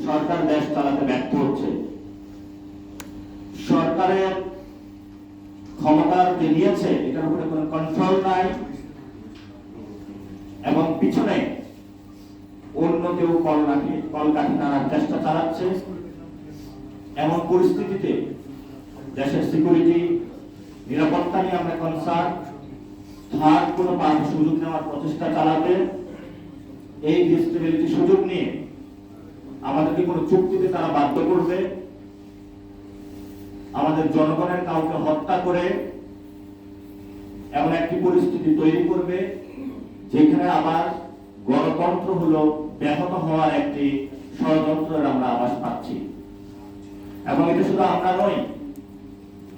সরকার দেশ চালাতে ব্যর্থ হচ্ছে। সরকারের ক্ষমতা যে নিয়েছে এটার উপরে কোনো কন্ট্রোল নাই এবং পিছনে অন্য কেউ কলকাঠি নাড়ার চেষ্টা চালাচ্ছে। এমন পরিস্থিতিতে দেশের সিকিউরিটি নিরাপত্তা নিয়ে আমরা কনসার্ন, থার্ড কোনো পার্টি সুযোগ নেওয়ার প্রচেষ্টা চালাতে, এই ডিস্টেবিলিটি সুযোগ নিয়ে আমাদেরকে কোনো চুক্তিতে তারা বাধ্য করবে, আমাদের জনগণের কাউকে হত্যা করে এমন একটি পরিস্থিতি তৈরি করবে যেখানে আবার গণতন্ত্র হলো ব্যাহত হওয়ার একটি ষড়যন্ত্রের আমরা আভাস পাচ্ছি। এবং এটা শুধু আমরা নই,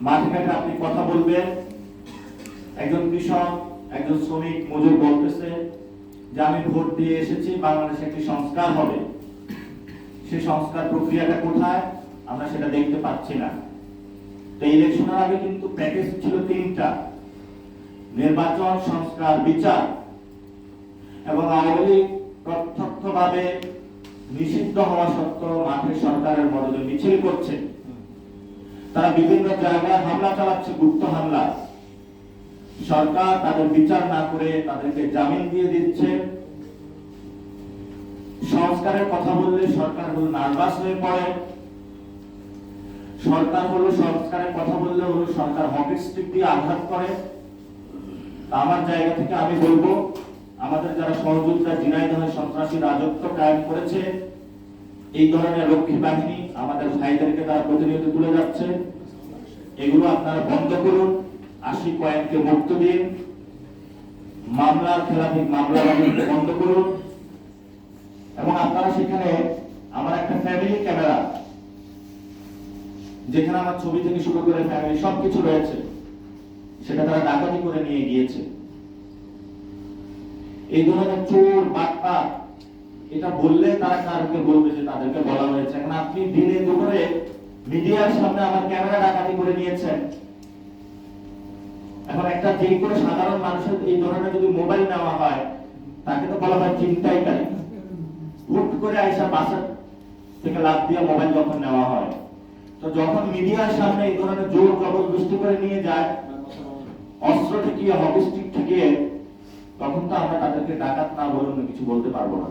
মাঠে ঘাটে আপনি কথা বলবেন, একজন কৃষক, একজন শ্রমিক, মজুর বলতেছে যে আমি ভোট দিয়ে এসেছি, বাংলাদেশে একটি সংস্কার হবে। সেই সংস্কার প্রক্রিয়াটা কোথায় আমরা সেটা দেখতে পাচ্ছি না। তো ইলেকশনের আগে কিন্তু প্যাকেজ ছিল তিনটা: নির্বাচন, সংস্কার, বিচার। এবং আওয়ামী লীগ প্রত্যক্ষভাবে নিষিদ্ধ হওয়া সত্ত্বেও মাঠে সরকারের মদদে মিছিল করছে। তারা বিভিন্ন জায়গায় হামলা চালাচ্ছে, গুপ্ত হামলা। সরকার তাদের বিচার না করে তাদেরকে জামিন দিয়ে দিচ্ছে। সংস্কারের কথা বললে সরকার হলো নার্ভাস হয়ে পড়ে। সরকার হলো সংস্কারের কথা বললে হলো সরকার হকি স্টিক দিয়ে আঘাত করে। আমার জায়গা থেকে আমি বলবো, আমাদের যারা সহযোগিতা ঝিনাইদহে সন্ত্রাসী রাজত্ব কায়েম করেছে, এই ধরনের রক্ষী বাহিনী আমাদের ভাইদেরকে তারা প্রতিনিয়ত তুলে যাচ্ছে, এগুলো আপনারা বন্ধ করুন। 80 কয়েককে মুক্ত দিন, মামলার খেলাপি মামলাবাদীকে বন্ধ করুন। এবং আপনারা সেখানে আমার একটা ফ্যামিলি ক্যামেরা, যেখানে আমার ছবি থেকে শুরু করে ফ্যামিলি সবকিছু রয়েছে, সেটা তারা ডাকাতি করে নিয়ে গিয়েছে। এই ধরনের চোর বাটপা এটা বললে তারা কারকে বলবে যে তাদেরকে বলা হয়েছে। এখন আপনি দিনে দুপুরে মিডিয়ার সামনে আমার ক্যামেরা ডাকাতি করে নিয়েছেন। এখন একটা যে কোনো সাধারণ মানুষের এই ধরনের যদি মোবাইল নেওয়া হয়, তাকে তো বলা হয় চিন্তাইকারী। হুট করে আইসা বাসা থেকে লাফ দিয়ে মোবাইল যখন নেওয়া হয়, তো যখন মিডিয়ার সামনে এই ধরনের জোর জবরদস্তি করে নিয়ে যায়, অস্ত্র ঠেকিয়ে, হকি স্টিক ঠেকিয়ে, তখন তো আমরা তাদেরকে ডাকাত না বলে কিছু বলতে পারবো না।